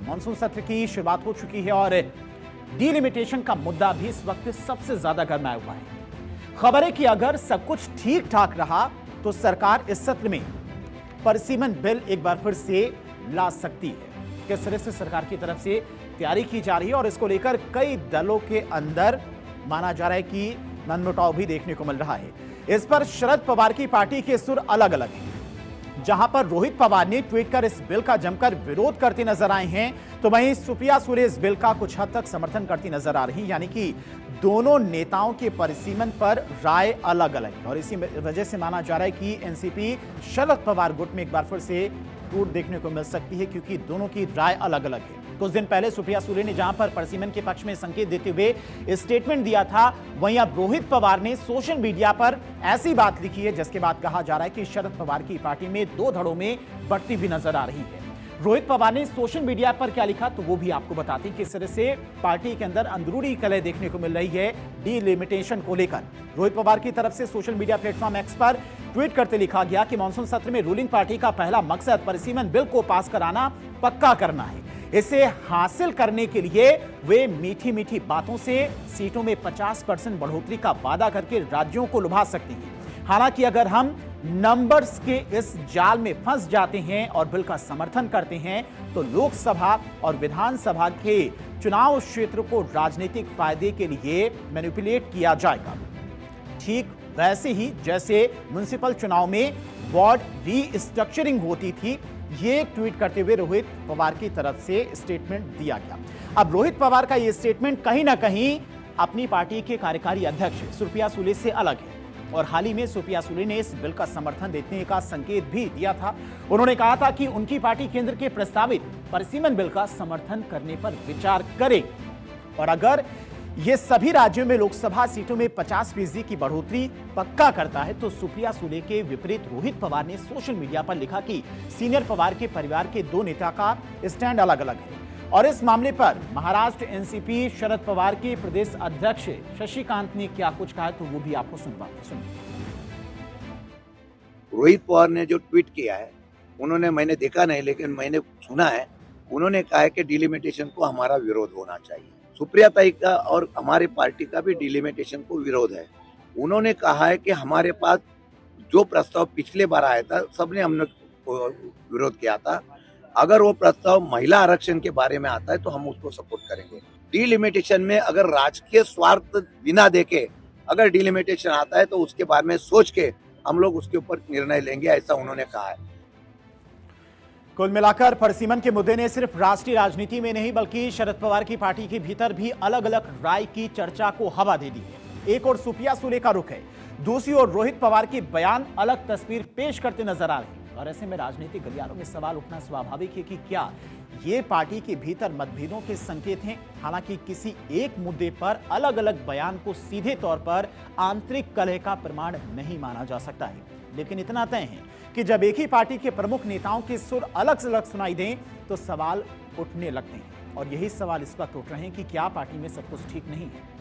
Monsoon सत्र की शुरुआत हो चुकी है और डिलिमिटेशन का मुद्दा भी इस वक्त सबसे ज्यादा गरमाया हुआ है। खबर है कि अगर सब कुछ ठीक ठाक रहा तो सरकार इस सत्र में परिसीमन बिल एक बार फिर से ला सकती है। किस तरह से सरकार की तरफ से तैयारी की जा रही है और इसको लेकर कई दलों के अंदर माना जा रहा है कि मनमुटाव भी देखने को मिल रहा है। इस पर शरद पवार की पार्टी के सुर अलग अलग हैं। जहां पर रोहित पवार ने ट्वीट कर इस बिल का जमकर विरोध करते नजर आए हैं, तो वहीं सुप्रिया सुले इस बिल का कुछ हद तक समर्थन करती नजर आ रही, यानी कि दोनों नेताओं के परिसीमन पर राय अलग अलग है। और इसी वजह से माना जा रहा है कि एनसीपी शरद पवार गुट में एक बार फिर से टूट देखने को मिल सकती है, क्योंकि दोनों की राय अलग अलग है। कुछ दिन पहले सुप्रिया सुले ने जहां पर परिसीमन के पक्ष में संकेत देते हुए स्टेटमेंट दिया था, वहीं अब रोहित पवार ने सोशल मीडिया पर ऐसी बात लिखी है जिसके बाद कहा जा रहा है कि शरद पवार की पार्टी में दो धड़ों में बढ़ती हुई नजर आ रही है। रोहित पवार ने सोशल मीडिया पर क्या लिखा तो वो भी आपको बताते हैं। किस तरह से पार्टी के अंदर अंदरूनी कलह देखने को मिल रही है डिलिमिटेशन को लेकर। रोहित पवार की तरफ से सोशल मीडिया प्लेटफॉर्म एक्स पर ट्वीट करते लिखा गया कि मानसून सत्र में रूलिंग पार्टी का पहला मकसद परिसीमन बिल को पास कराना पक्का करना है। इसे हासिल करने के लिए वे मीठी मीठी बातों से सीटों में 50% बढ़ोतरी का वादा करके राज्यों को लुभा सकते हैं। हालांकि अगर हम नंबर्स के इस जाल में फंस जाते हैं और बिल का समर्थन करते हैं तो लोकसभा और विधानसभा के चुनाव क्षेत्र को राजनीतिक फायदे के लिए मैनिपुलेट किया जाएगा, ठीक वैसे ही जैसे म्युनिसिपल चुनाव में वार्ड रीस्ट्रक्चरिंग होती थी। ये ट्वीट करते हुए रोहित पवार की तरफ से स्टेटमेंट दिया गया। अब रोहित पवार का ये स्टेटमेंट कहीं ना कहीं अपनी पार्टी के कार्यकारी अध्यक्ष सुप्रिया सुले से अलग है और हाल ही में सुप्रिया सुले ने इस बिल का समर्थन देने का संकेत भी दिया था। उन्होंने कहा था कि उनकी पार्टी केंद्र के प्रस्तावित परिसीमन बिल का समर्थन करने पर विचार करे और अगर ये सभी राज्यों में लोकसभा सीटों में 50% की बढ़ोतरी पक्का करता है तो सुप्रिया सुले के विपरीत रोहित पवार ने सोशल मीडिया पर लिखा कि सीनियर पवार के परिवार के दो नेता का स्टैंड अलग अलग है और इस मामले पर महाराष्ट्र एनसीपी शरद पवार के प्रदेश अध्यक्ष शशिकांत ने क्या कुछ कहा तो वो भी आपको सुनवाते सुनिए। रोहित पवार ने जो ट्वीट किया है, उन्होंने, मैंने देखा नहीं लेकिन मैंने सुना है, उन्होंने कहा है कि डिलिमिटेशन को हमारा विरोध होना चाहिए। सुप्रिया ताई का और हमारी पार्टी का भी डिलिमिटेशन को विरोध है। उन्होंने कहा है कि हमारे पास जो प्रस्ताव पिछले बार आया था सबने हमने विरोध किया था, अगर वो प्रस्ताव महिला आरक्षण के बारे में आता है तो हम उसको सपोर्ट करेंगे। डिलिमिटेशन में अगर राजकीय स्वार्थ बिना देखे अगर डिलिमिटेशन आता है तो उसके बारे में सोच के हम लोग उसके ऊपर निर्णय लेंगे, ऐसा उन्होंने कहा है। कुल मिलाकर परिसीमन के मुद्दे ने सिर्फ राष्ट्रीय राजनीति में नहीं बल्कि शरद पवार की पार्टी के भीतर भी अलग अलग राय की चर्चा को हवा दे दी है। एक और सुप्रिया सुले का रुख है, दूसरी ओर रोहित पवार के बयान अलग तस्वीर पेश करते नजर आ रहे हैं और ऐसे में राजनीतिक गलियारों में सवाल उठना स्वाभाविक है कि क्या ये पार्टी के भीतर मतभेदों के संकेत हैं। हालांकि किसी एक मुद्दे पर अलग अलग बयान को सीधे तौर पर आंतरिक कलह का प्रमाण नहीं माना जा सकता है, लेकिन इतना तय है कि जब एक ही पार्टी के प्रमुख नेताओं के सुर अलग अलग सुनाई दें तो सवाल उठने लगते हैं और यही सवाल इस वक्त उठ रहे हैं कि क्या पार्टी में सब कुछ ठीक नहीं है।